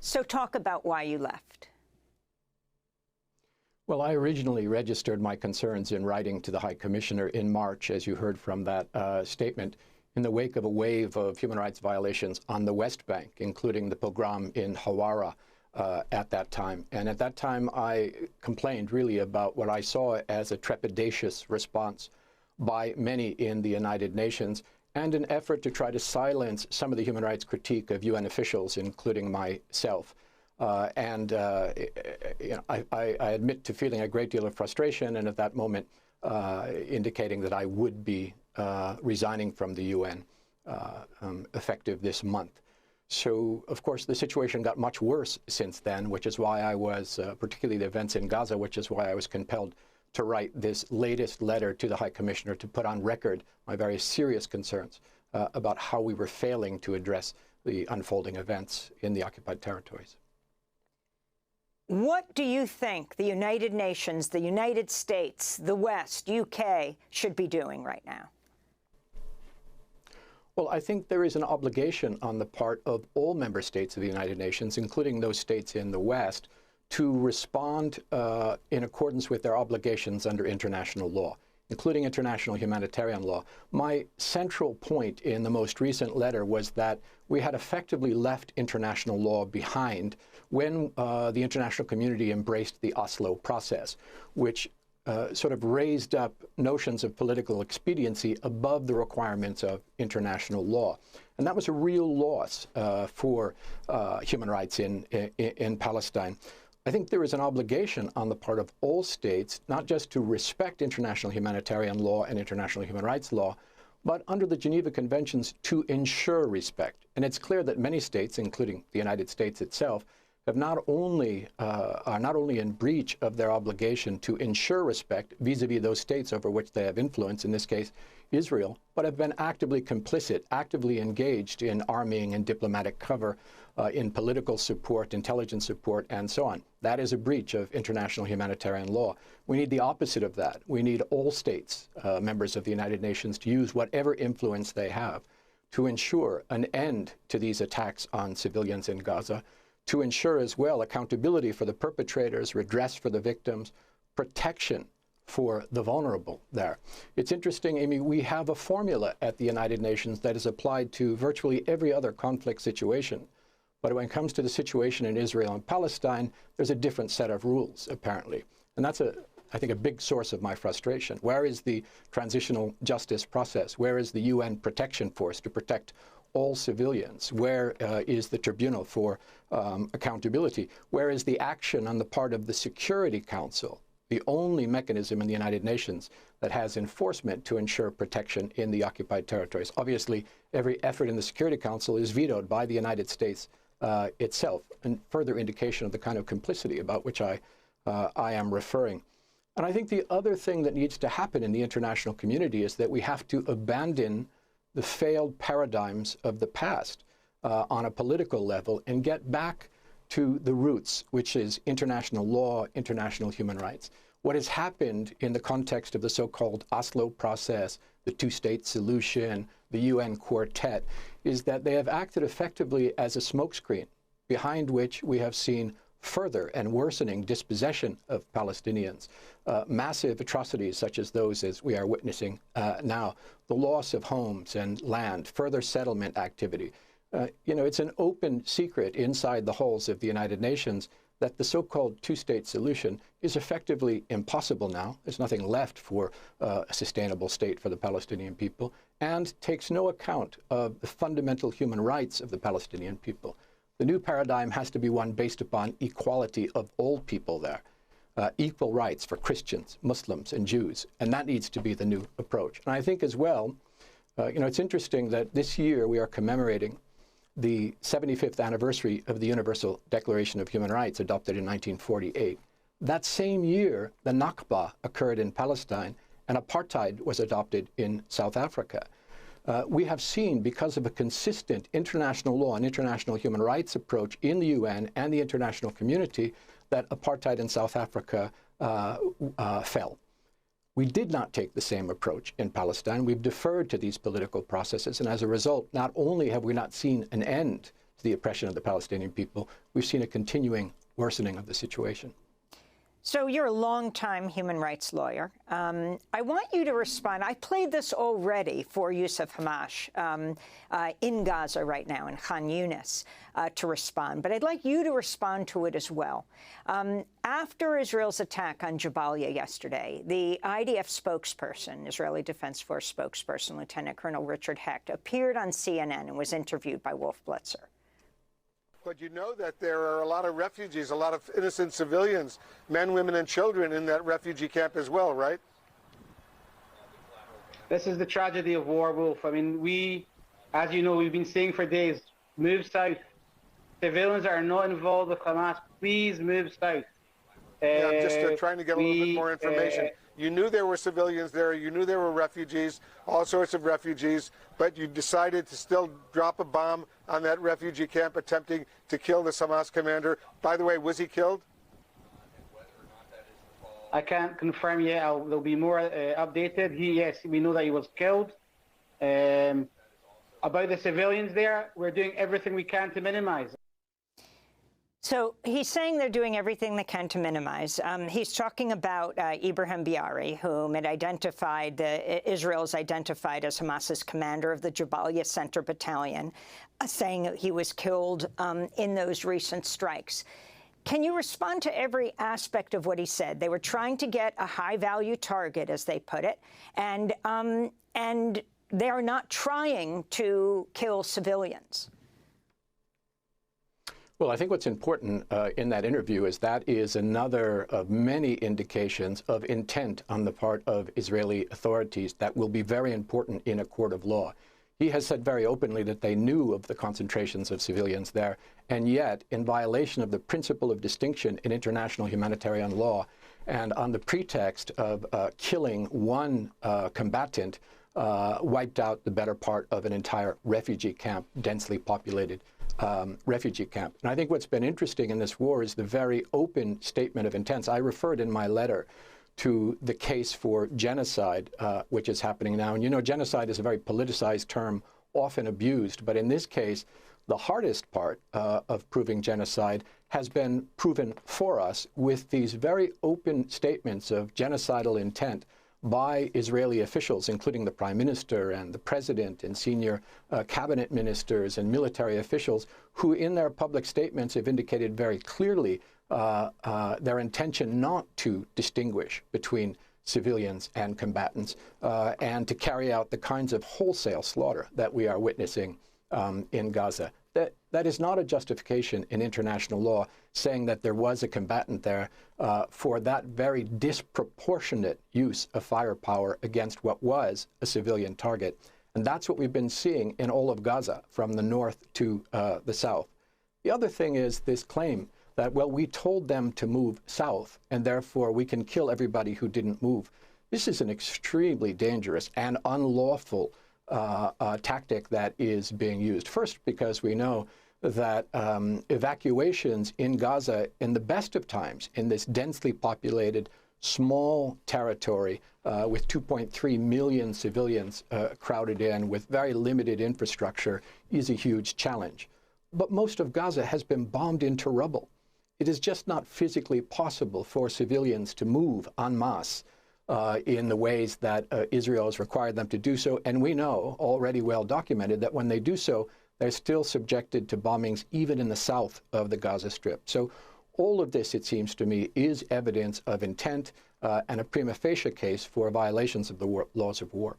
So talk about why you left. Well, I originally registered my concerns in writing to the High Commissioner in March, as you heard from that statement, in the wake of a wave of human rights violations on the West Bank, including the pogrom in Hawara at that time. And at that time, I complained really about what I saw as a trepidatious response by many in the United Nations and an effort to try to silence some of the human rights critique of UN officials, including myself. You know, I admit to feeling a great deal of frustration, and at that moment indicating that I would be resigning from the UN effective this month. So, of course, the situation got much worse since then, which is why I was, particularly the events in Gaza, which is why I was compelled to write this latest letter to the High Commissioner to put on record my very serious concerns about how we were failing to address the unfolding events in the occupied territories. What do you think the United Nations, the United States, the West, UK should be doing right now? Well, I think there is an obligation on the part of all member states of the United Nations, including those states in the West, to respond in accordance with their obligations under international law, including international humanitarian law. My central point in the most recent letter was that we had effectively left international law behind when the international community embraced the Oslo process, which sort of raised up notions of political expediency above the requirements of international law. And that was a real loss for human rights in Palestine. I think there is an obligation on the part of all states, not just to respect international humanitarian law and international human rights law, but under the Geneva Conventions to ensure respect. And it's clear that many states, including the United States itself, have are not only in breach of their obligation to ensure respect vis-a-vis those states over which they have influence, in this case Israel, but have been actively complicit, actively engaged in arming and diplomatic cover, in political support, intelligence support, and so on. That is a breach of international humanitarian law. We need the opposite of that. We need all states, members of the United Nations, to use whatever influence they have to ensure an end to these attacks on civilians in Gaza, to ensure as well accountability for the perpetrators, redress for the victims, protection for the vulnerable there. It's interesting, Amy, we have a formula at the United Nations that is applied to virtually every other conflict situation. But when it comes to the situation in Israel and Palestine, there's a different set of rules, apparently. And that's, I think, a big source of my frustration. Where is the transitional justice process? Where is the UN protection force to protect all civilians? Where is the tribunal for accountability? Where is the action on the part of the Security Council, the only mechanism in the United Nations that has enforcement to ensure protection in the occupied territories? Obviously, every effort in the Security Council is vetoed by the United States itself, and further indication of the kind of complicity about which I am referring. And I think the other thing that needs to happen in the international community is that we have to abandon the failed paradigms of the past on a political level and get back to the roots, which is international law, international human rights. What has happened in the context of the so-called Oslo process, the two-state solution, the UN quartet, is that they have acted effectively as a smokescreen behind which we have seen further and worsening dispossession of Palestinians, massive atrocities such as those as we are witnessing now, the loss of homes and land, further settlement activity. You know, it's an open secret inside the halls of the United Nations that the so-called two-state solution is effectively impossible now. There's nothing left for a sustainable state for the Palestinian people, and takes no account of the fundamental human rights of the Palestinian people. The new paradigm has to be one based upon equality of all people there, equal rights for Christians, Muslims, and Jews, and that needs to be the new approach. And I think as well, you know, it's interesting that this year we are commemorating the 75th anniversary of the Universal Declaration of Human Rights adopted in 1948. That same year, the Nakba occurred in Palestine and apartheid was adopted in South Africa. We have seen, because of a consistent international law and international human rights approach in the UN and the international community, that apartheid in South Africa fell. We did not take the same approach in Palestine. We've deferred to these political processes, and as a result, not only have we not seen an end to the oppression of the Palestinian people, we've seen a continuing worsening of the situation. So you're a longtime human rights lawyer. I want you to respond. I played this already for Yusuf Hamash in Gaza right now, in Khan Yunis, to respond. But I'd like you to respond to it as well. After Israel's attack on Jabalia yesterday, the IDF spokesperson, Israeli Defense Force spokesperson, Lieutenant Colonel Richard Hecht, appeared on CNN and was interviewed by Wolf Blitzer. But you know that there are a lot of refugees, a lot of innocent civilians, men, women, and children in that refugee camp as well, right? This is the tragedy of war, Wolf. I mean, we, as you know, we've been saying for days, move south. Civilians that are not involved with Hamas, please move south. Yeah, I'm just trying to get a little bit more information. You knew there were civilians there, you knew there were refugees, all sorts of refugees, but you decided to still drop a bomb on that refugee camp attempting to kill the Hamas commander. By the way, was he killed? I can't confirm yet. There'll be more updated. Yes, we know that he was killed. About the civilians there, we're doing everything we can to minimize. So he's saying they're doing everything they can to minimize. He's talking about Ibrahim Biari, whom Israel's identified as Hamas's commander of the Jabalia Center Battalion, saying that he was killed in those recent strikes. Can you respond to every aspect of what he said? They were trying to get a high-value target, as they put it, and they are not trying to kill civilians. Well, I think what's important in that interview is that is another of many indications of intent on the part of Israeli authorities that will be very important in a court of law. He has said very openly that they knew of the concentrations of civilians there, and yet, in violation of the principle of distinction in international humanitarian law, and on the pretext of killing one combatant, wiped out the better part of an entire refugee camp, densely populated refugee camp. And I think what's been interesting in this war is the very open statement of intents. I referred in my letter to the case for genocide, which is happening now. And you know, genocide is a very politicized term, often abused. But in this case, the hardest part of proving genocide has been proven for us with these very open statements of genocidal intent by Israeli officials, including the prime minister and the president and senior cabinet ministers and military officials, who in their public statements have indicated very clearly their intention not to distinguish between civilians and combatants and to carry out the kinds of wholesale slaughter that we are witnessing in Gaza. That is not a justification in international law, saying that there was a combatant there for that very disproportionate use of firepower against what was a civilian target. And that's what we've been seeing in all of Gaza, from the north to the south. The other thing is this claim that, well, we told them to move south, and therefore we can kill everybody who didn't move. This is an extremely dangerous and unlawful tactic that is being used. First, because we know that evacuations in Gaza, in the best of times, in this densely populated, small territory with 2.3 million civilians crowded in with very limited infrastructure, is a huge challenge. But most of Gaza has been bombed into rubble. It is just not physically possible for civilians to move en masse in the ways that Israel has required them to do so. And we know, already well documented, that when they do so, they're still subjected to bombings even in the south of the Gaza Strip. So all of this, it seems to me, is evidence of intent and a prima facie case for violations of the laws of war.